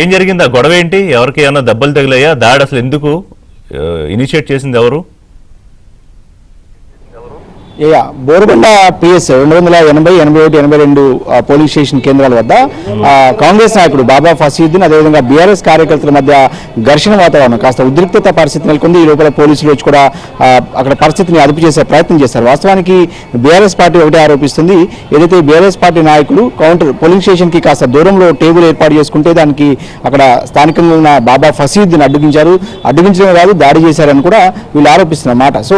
ఏం జరిగింది? ఆ గొడవ ఏంటి? ఎవరికి ఏమన్నా దెబ్బలు తగిలాయా? దాడి అసలు ఎందుకు ఇనిషియేట్ చేసింది ఎవరు? బోరుగొండ పిఎస్ 280, 81, 82 పోలీస్ స్టేషన్ కేంద్రాల వద్ద కాంగ్రెస్ నాయకుడు బాబా ఫసీద్దీన్ అదేవిధంగా బీఆర్ఎస్ కార్యకర్తల మధ్య ఘర్షణ వాతావరణం కాస్త ఉద్రిక్తత పరిస్థితి నెలకొంది. ఈ లోపల పోలీసులు వచ్చి కూడా అక్కడ పరిస్థితిని అదుపు చేసే ప్రయత్నం చేశారు. వాస్తవానికి బీఆర్ఎస్ పార్టీ ఒకటే ఆరోపిస్తుంది, ఏదైతే బీఆర్ఎస్ పార్టీ నాయకులు కౌంటర్ పోలింగ్ స్టేషన్ కి కాస్త దూరంలో టేబుల్ ఏర్పాటు చేసుకుంటే దానికి అక్కడ స్థానికంగా ఉన్న బాబా ఫసీద్దీన్ అడ్డగించడమే కాదు దాడి చేశారని కూడా వీళ్ళు ఆరోపిస్తున్న మాట. సో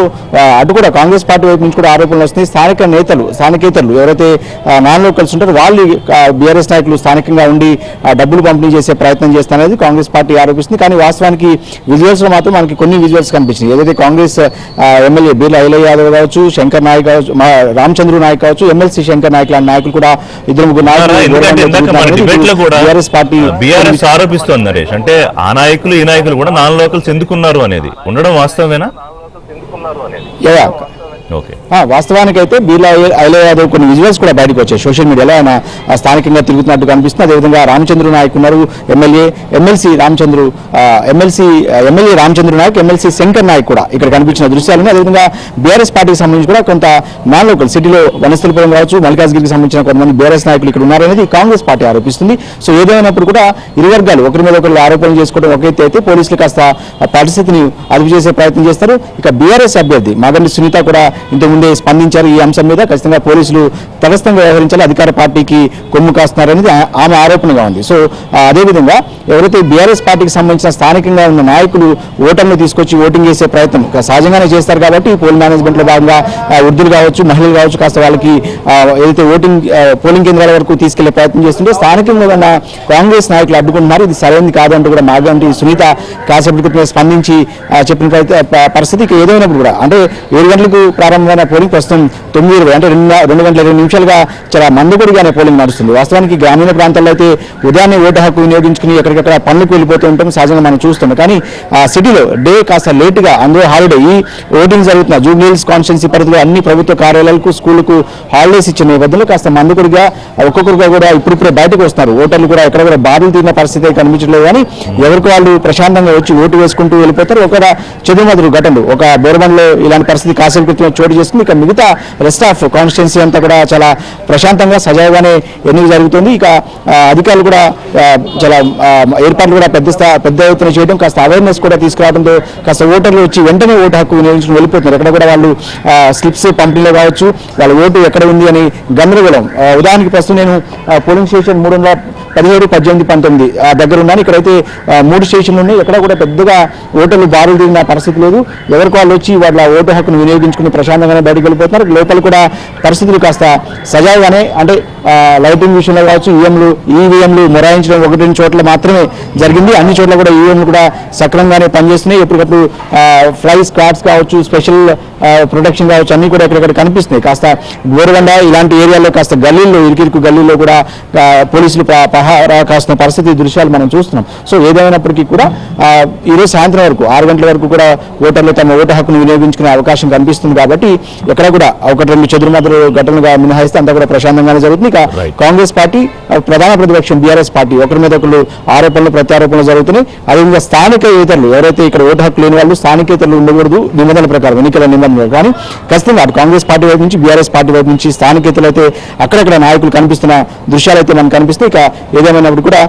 అటు కూడా కాంగ్రెస్ పార్టీ వైపు నుంచి కూడా ఆరోపణలు వస్తున్నాయి. స్థానికేతరులు ఎవరైతే నాన్ లోకల్స్ ఉంటారో వాళ్ళు బీఆర్ఎస్ నాయకులు స్థానికంగా ఉండి డబ్బులు పంపిణీ చేసే ప్రయత్నం చేస్తారనేది కాంగ్రెస్ పార్టీ ఆరోపిస్తుంది. కానీ వాస్తవానికి విజువల్స్ లో మాత్రం మనకి కొన్ని విజువల్స్ కనిపించినాయి. ఏదైతే కాంగ్రెస్ ఎమ్మెల్యే బీర్లా ఐలయ్య యాదవ్ కావచ్చు, శంకర్ నాయక్ కావచ్చు, రామచంద్ర నాయక్ కావచ్చు, ఎమ్మెల్సీ శంకర్ నాయక్ లాంటి నాయకులు కూడా ముగ్గురు బీఆర్ఎస్ పార్టీ ఆరోపిస్తోంది నరేష్. అంటే ఆ నాయకులు ఈ నాయకులు కూడా నాన్ లోకల్స్ ఎందుకున్నారు అనేది ఉండడం వాస్తవమేనా? వాస్తవానికి అయితే బీర్లా ఐలయ్య యాదవ్ కొన్ని విజువల్స్ కూడా బయటకు వచ్చాయి సోషల్ మీడియాలో. ఆయన స్థానికంగా తిరుగుతున్నట్టు కనిపిస్తుంది. అదేవిధంగా రామచంద్ర నాయక్ ఉన్నారు, ఎమ్మెల్యే రామచంద్ర నాయక్, ఎమ్మెల్సీ శంకర్ నాయక్ కూడా ఇక్కడ కనిపించిన దృశ్యాలను. అదేవిధంగా బీఆర్ఎస్ పార్టీకి సంబంధించి కూడా కొంత నాన్ లోకల్ సిటీలో వనస్థలిపురం కావచ్చు, మల్కాజ్గిరికి సంబంధించిన కొంతమంది బీఆర్ఎస్ నాయకులు ఇక్కడ ఉన్నారనేది కాంగ్రెస్ పార్టీ ఆరోపిస్తుంది. సో ఏదైనప్పుడు కూడా ఇరు వర్గాలు ఒకరి మీద ఒకరు ఆరోపణలు చేసుకోవడం ఒక ఎత్తు అయితే పోలీసులు కాస్త పరిస్థితిని అదుపు చేసే ప్రయత్నం చేస్తారు. ఇక బీఆర్ఎస్ అభ్యర్థి మాగంటి సునీత కూడా ఇంతకుముందే స్పందించారు ఈ అంశం మీద. ఖచ్చితంగా పోలీసులు తటస్థంగా వ్యవహరించాలి, అధికార పార్టీకి కొమ్ము కాస్తున్నారనేది ఆమె ఆరోపణగా ఉంది. సో అదేవిధంగా ఎవరైతే బీఆర్ఎస్ పార్టీకి సంబంధించిన స్థానికంగా ఉన్న నాయకులు ఓటర్లు తీసుకొచ్చి ఓటింగ్ చేసే ప్రయత్నం సహజంగానే చేస్తారు కాబట్టి పోలింగ్ మేనేజ్మెంట్ లో భాగంగా వృద్ధులు కావచ్చు, మహిళలు కావచ్చు, కాస్త వాళ్ళకి ఏదైతే పోలింగ్ కేంద్రాల వరకు తీసుకెళ్లే ప్రయత్నం చేస్తుంటే స్థానికంగా ఉన్న కాంగ్రెస్ నాయకులు అడ్డుకుంటున్నారు. ఇది సరైనది కాదంటూ కూడా మాగంటి సునీత కాసేపటి క్రితం స్పందించి చెప్పిన పరిస్థితి. ఏదైనప్పుడు కూడా అంటే 7 గంటలకు ప్రారంభమైన పోలింగ్ ప్రస్తుతం 9:20 అంటే 2 గంటల 20 నిమిషాలుగా చాలా మందకొడిగానే పోలింగ్ నడుస్తుంది. వాస్తవానికి గ్రామీణ ప్రాంతాల్లో అయితే ఉదయాన్నే ఓటు హక్కు వినియోగించుకుని ఎక్కడికక్కడ పనులకు వెళ్ళిపోతూ ఉంటాం, సహజంగా మనం చూస్తున్నాం. కానీ ఆ సిటీలో డే కాస్త లేటుగా అందులో హాలిడే ఈ ఓటింగ్ జరుగుతున్న జూబ్లీహిల్స్ కాన్స్టిట్యున్సీ పరిధిలో అన్ని ప్రభుత్వ కార్యాలయాలకు స్కూళ్లకు హాలిడేస్ ఇచ్చిన నేపథ్యంలో కాస్త మందకొడిగా ఒక్కొక్కరుగా కూడా ఇప్పుడిప్పుడే బయటకు వస్తున్నారు. ఓటర్లు కూడా ఎక్కడ కూడా బాధలు తీరిన పరిస్థితి కనిపించట్లేదు. కానీ ఎవరికి వాళ్ళు ప్రశాంతంగా వచ్చి ఓటు వేసుకుంటూ వెళ్ళిపోతారు. ఒక చెదురుమదురు ఘటనలు ఒక బోర్బండ్లో ఇలాంటి పరిస్థితి కాసేపు క్రితం చోటు చేసుకుంది. ఇక మిగతా రెస్ట్ ఆఫ్ కాన్స్టిట్యున్సీ అంతా కూడా చాలా ప్రశాంతంగా సజావుగానే ఎన్నిక జరుగుతుంది. ఇక అధికారులు కూడా చాలా ఏర్పాట్లు కూడా పెద్ద ఎత్తున చేయడం, కాస్త అవేర్నెస్ కూడా తీసుకురావడంతో కాస్త ఓటర్లు వచ్చి వెంటనే ఓటు హక్కు వినియోగించుకుని వెళ్ళిపోతున్నారు. ఎక్కడ కూడా వాళ్ళు స్లిప్స్ పంపిణీలో కావచ్చు, వాళ్ళ ఓటు ఎక్కడ ఉంది అని గందరగోళం. ఉదాహరణకి ప్రస్తుతం నేను పోలింగ్ స్టేషన్ 317, 18, 19 దగ్గర ఉన్నాను. ఇక్కడైతే 3 స్టేషన్లు ఉన్నాయి. ఎక్కడ కూడా పెద్దగా ఓటర్లు బారులు తిరిగిన పరిస్థితి లేదు. ఎవరికి వాళ్ళు వచ్చి వాళ్ళ ఓటు హక్కును వినియోగించుకుని ప్రశాంతంగానే బయటకు వెళ్ళిపోతున్నారు. లోపల కూడా పరిస్థితులు కాస్త సజావుగానే అంటే లైటింగ్ విషయంలో కావచ్చు, ఈవీఎంలు మొరాయించడం 1-2 చోట్ల మాత్రమే జరిగింది. అన్ని చోట్ల కూడా ఈవీఎంలు కూడా సక్రమంగానే పనిచేస్తున్నాయి. ఎప్పటికప్పుడు ఫ్లై స్క్వాడ్స్ కావచ్చు, స్పెషల్ ప్రొటెక్షన్ కావచ్చు, అన్ని కూడా ఎక్కడెక్కడ కనిపిస్తున్నాయి. కాస్త గోరగండ ఇలాంటి ఏరియాలో కాస్త గల్లీల్లో ఇరుకిరుకు గల్లీలో కూడా పోలీసులు పహారా కాస్తున్న పరిస్థితి దృశ్యాలు మనం చూస్తున్నాం. సో ఏదైనప్పటికీ కూడా ఈరోజు సాయంత్రం వరకు 6 గంటల వరకు కూడా ఓటర్లు తమ ఓటు హక్కును వినియోగించుకునే అవకాశం కనిపిస్తుంది. కాబట్టి ఎక్కడ కూడా 1-2 చెదురుమదురు ఘటనలుగా మినహాయిస్తే అంతా కూడా ప్రశాంతంగానే జరుగుతుంది. ఇక కాంగ్రెస్ పార్టీ ప్రధాన ప్రతిపక్షం బీఆర్ఎస్ పార్టీ ఒకరి మీద ఒకరు ఆరోపణలు ప్రత్యారోపణలు జరుగుతున్నాయి. అదేవిధంగా స్థానిక ఇతరులు ఎవరైతే ఇక్కడ ఓటు హక్కు లేని వాళ్ళు స్థానికేతరులు ఉండకూడదు నిబంధనల ప్రకారం, ఎన్నికల నిబంధనలు. కానీ ఖచ్చితంగా అటు కాంగ్రెస్ పార్టీ వైపు నుంచి బీఆర్ఎస్ పార్టీ వైపు నుంచి స్థానికేతరులు అయితే అక్కడక్కడ నాయకులు కనిపిస్తున్న దృశ్యాలు అయితే మనకు కనిపిస్తాయి. ఇక ఏదేమైనప్పుడు కూడా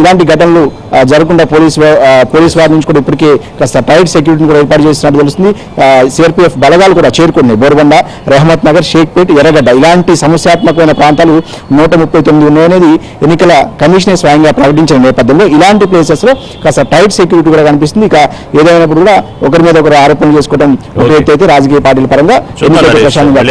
ఇలాంటి ఘటనలు జరగకుండా పోలీస్ వారి నుంచి కూడా ఇప్పటికే కాస్త టైట్ సెక్యూరిటీని కూడా ఏర్పాటు చేసినట్టు తెలుస్తుంది. సిఆర్పీఎఫ్ బలగాలు కూడా చేరుకున్నాయి. బోర్బండ, రెహమత్ నగర్, షేక్పేట్, ఎర్రగడ్డ ఇలాంటి సమస్యాత్మకమైన ప్రాంతాలు 139 ఉన్నాయనేది ఎన్నికల కమిషనే స్వయంగా ప్రకటించిన నేపథ్యంలో ఇలాంటి ప్లేసెస్ లో కాస్త టైట్ సెక్యూరిటీ కూడా కనిపిస్తుంది. ఇక ఏదైనప్పుడు కూడా ఒకరి మీద ఒకరు ఆరోపణలు చేసుకోవడం ఒక ఎత్తు అయితే రాజకీయ పార్టీల పరంగా ఎన్నికల ప్రశాంతంగా